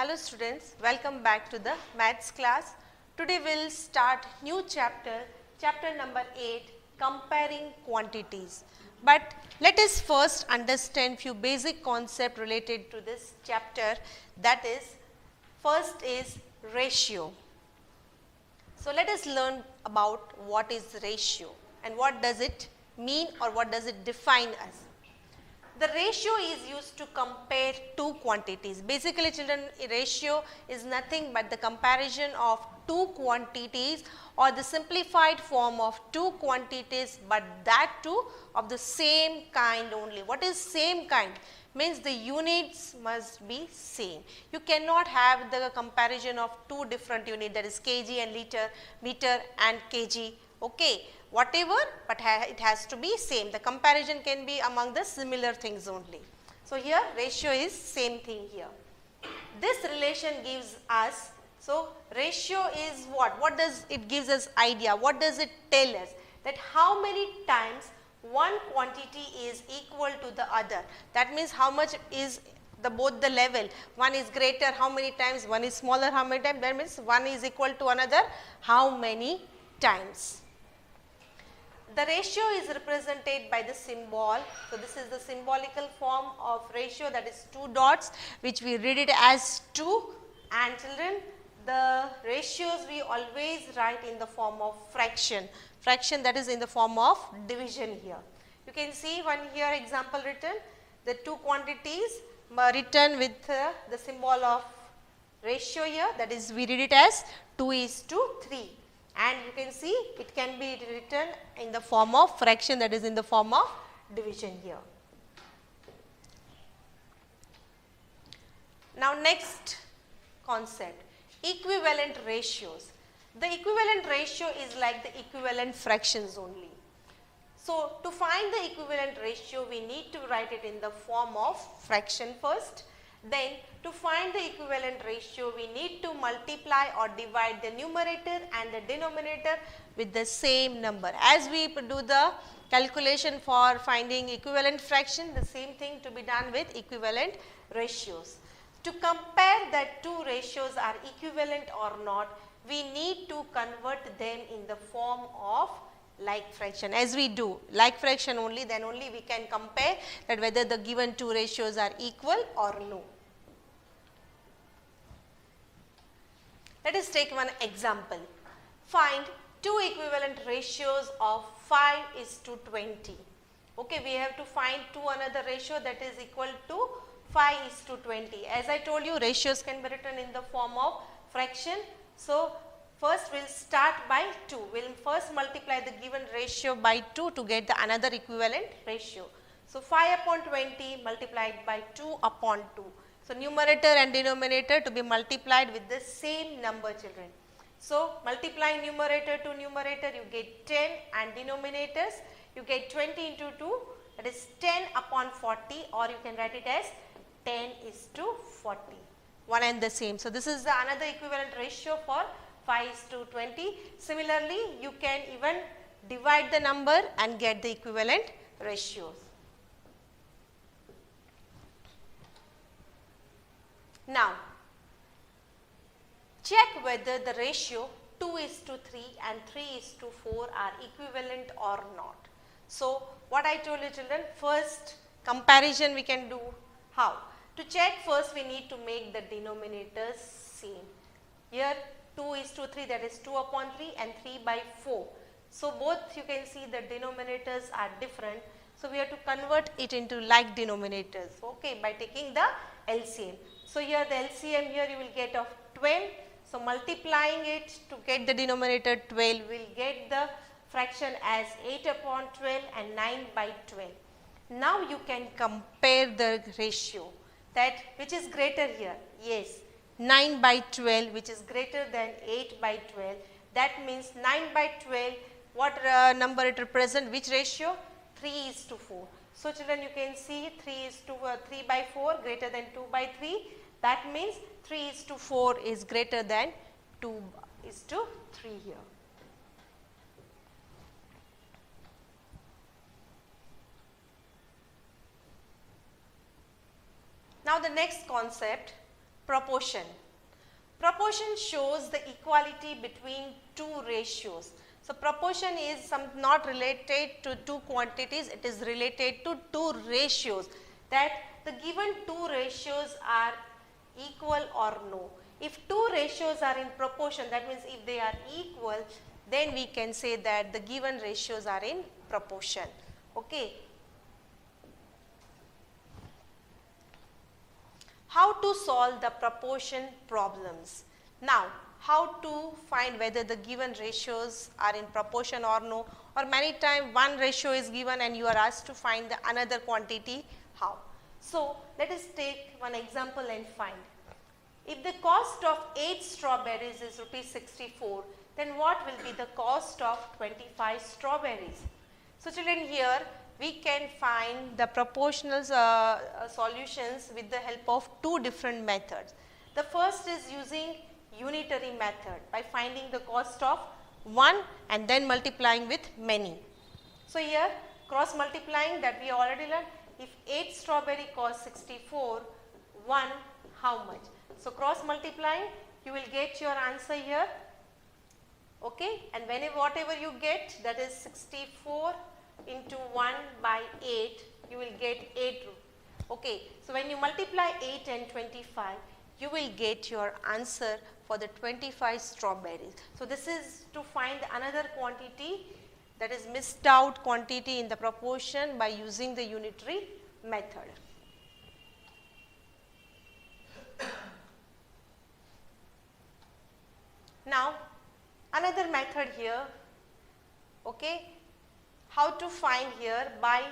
Hello students, welcome back to the maths class. Today we will start new chapter, chapter number 8, comparing quantities. But let us first understand few basic concepts related to this chapter, that is, first is ratio. So let us learn about what is ratio and what does it mean or what does it define as. The ratio is used to compare two quantities. Basically children, a ratio is nothing but the comparison of two quantities or the simplified form of two quantities, but that too of the same kind only. What is same kind? Means the units must be same. You cannot have the comparison of two different units, that is kg and liter, meter and kg. Okay, whatever, but it has to be same. The comparison can be among the similar things only. So here ratio is same thing here. This relation gives us, so ratio is what? What does it gives us idea? What does it tell us? That how many times one quantity is equal to the other. That means how much is both the level. One is greater, how many times? One is smaller, how many times? That means one is equal to another, how many times? The ratio is represented by the symbol. So this is the symbolical form of ratio, that is two dots, which we read it as 2. And children, the ratios we always write in the form of fraction. Fraction, that is in the form of division here. You can see one here example written, the two quantities written with the symbol of ratio here, that is we read it as 2:3. And you can see it can be written in the form of fraction, that is in the form of division here. Now next concept, equivalent ratios. The equivalent ratio is like the equivalent fractions only. So to find the equivalent ratio, we need to write it in the form of fraction first. Then to find the equivalent ratio, we need to multiply or divide the numerator and the denominator with the same number. As we do the calculation for finding equivalent fraction, the same thing to be done with equivalent ratios. To compare that two ratios are equivalent or not, we need to convert them in the form of like fraction. As we do like fraction only, then only we can compare that whether the given two ratios are equal or no. Let us take one example. Find two equivalent ratios of 5:20. Okay, we have to find another ratio that is equal to 5:20. As I told you, ratios can be written in the form of fraction. So first we will start by 2. We will first multiply the given ratio by 2 to get the another equivalent ratio. So 5/20 multiplied by 2/2. So numerator and denominator to be multiplied with the same number, children. So multiplying numerator to numerator, you get 10, and denominators you get 20 into 2, that is 10/40, or you can write it as 10:40. One and the same. So this is the another equivalent ratio for 5:20. Similarly, you can even divide the number and get the equivalent ratios. Now, check whether the ratio 2:3 and 3:4 are equivalent or not. So, what I told you, children, first comparison we can do how? To check, first we need to make the denominators same. Here 2:3, that is 2/3 and 3/4. So both you can see the denominators are different. So we have to convert it into like denominators, okay, by taking the LCM. So here the LCM here you will get of 12. So multiplying it to get the denominator 12, we will get the fraction as 8/12 and 9/12. Now you can compare the ratio, that which is greater here? Yes, 9/12, which is greater than 8/12. That means 9/12, what number it represents, which ratio? 3:4. So children, you can see 3/4 greater than 2/3. That means 3:4 is greater than 2:3 here. Now the next concept, proportion. Proportion shows the equality between two ratios. So, proportion is not related to two quantities, it is related to two ratios, that the given two ratios are equal or no. If two ratios are in proportion, that means if they are equal, then we can say that the given ratios are in proportion. Okay. How to solve the proportion problems? Now, how to find whether the given ratios are in proportion or no, or many times one ratio is given and you are asked to find the another quantity, how? So, let us take one example and find. If the cost of 8 strawberries is rupees 64, then what will be the cost of 25 strawberries? So, children, here we can find the proportional solutions with the help of two different methods. The first is using unitary method by finding the cost of one and then multiplying with many. So, here cross multiplying, that we already learned. If 8 strawberry costs 64, 1 how much? So, cross multiplying, you will get your answer here, okay, and whatever you get, that is 64 into 1 by 8, you will get 8. Okay. So, when you multiply 8 and 25, you will get your answer for the 25 strawberries. So, this is to find another quantity, that is missed out quantity in the proportion by using the unitary method. Now, another method here, okay, how to find here by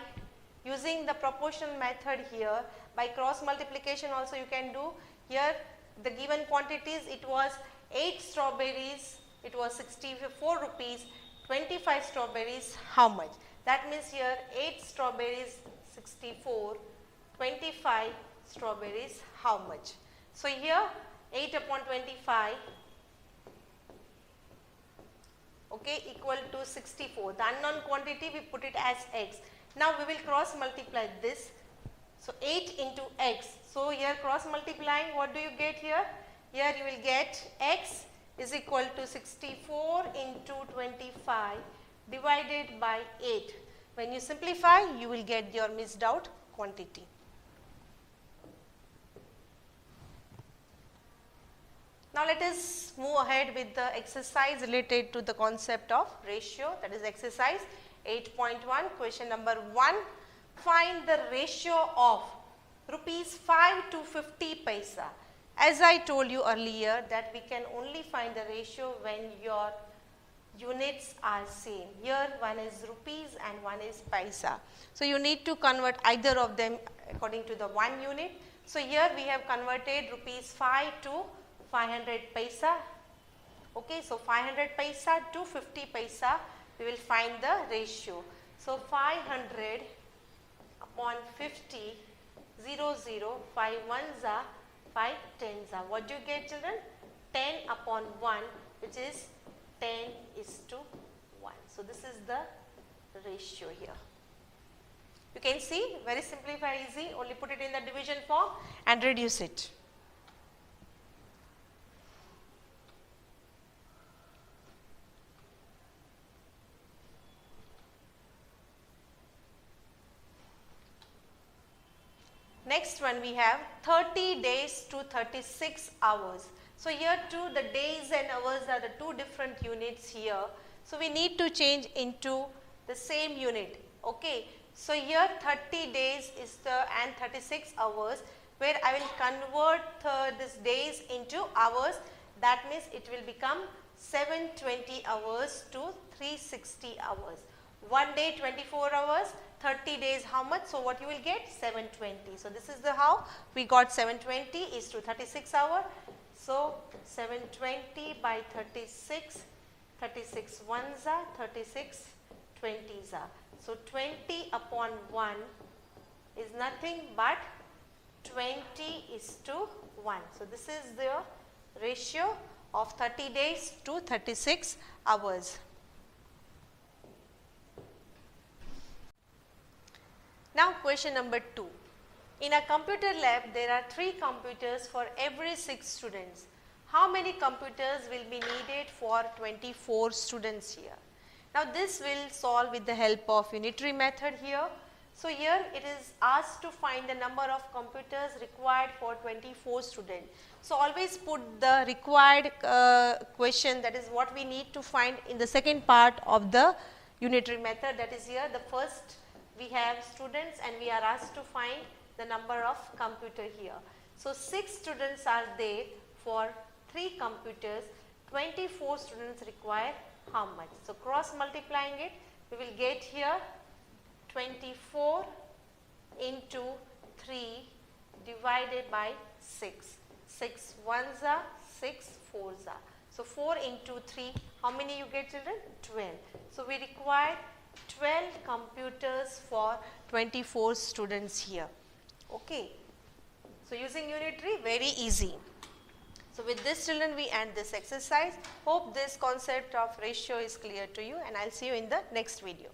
using the proportion method here, by cross multiplication also you can do. Here the given quantities, it was 8 strawberries, it was 64 rupees, 25 strawberries how much? That means here 8 strawberries 64, 25 strawberries how much? So, here 8 upon 25, okay, equal to 64. The unknown quantity we put it as x. Now, we will cross multiply this. So, 8 into x. So, here cross multiplying, what do you get here? Here you will get x is equal to 64 into 25 divided by 8. When you simplify, you will get your missed out quantity. Now, let us move ahead with the exercise related to the concept of ratio, that is exercise 8.1, question number 1. Find the ratio of rupees 5 to 50 paisa. As I told you earlier that we can only find the ratio when your units are same. Here one is rupees and one is paisa. So, you need to convert either of them according to the one unit. So, here we have converted rupees 5 to 500 paisa. Okay, so, 500 paisa to 50 paisa, we will find the ratio. So, 500 upon 50, 0, 0, 5 ones are 5 tens are. What do you get, children? 10 upon 1, which is 10 is to 1. So, this is the ratio here. You can see, very simplified, easy, only put it in the division form and reduce it. Next one we have 30 days to 36 hours. So, here too the days and hours are the two different units here. So, we need to change into the same unit. Okay. So, here 30 days is the and 36 hours, where I will convert this days into hours. That means it will become 720 hours to 360 hours. 1 day 24 hours, 30 days how much? So, what you will get? 720. So, this is the how we got 720 is to 36 hour. So, 720 by 36, 36 ones are 36 20s are. So, 20 upon 1 is nothing but 20 is to 1. So, this is the ratio of 30 days to 36 hours. Now, question number 2. In a computer lab, there are 3 computers for every 6 students. How many computers will be needed for 24 students here? Now, this will solve with the help of unitary method here. So, here it is asked to find the number of computers required for 24 students. So, always put the required question, that is what we need to find in the second part of the unitary method, that is here the first we have students and we are asked to find the number of computer here. So, 6 students are there for 3 computers, 24 students require how much? So, cross multiplying it, we will get here 24 into 3 divided by 6. 6 ones are 6 fours are. So, 4 into 3, how many you get children? 12. So, we require 12 computers for 24 students here. Okay. So, using unitary, very easy. So, with this children we end this exercise. Hope this concept of ratio is clear to you, and I will see you in the next video.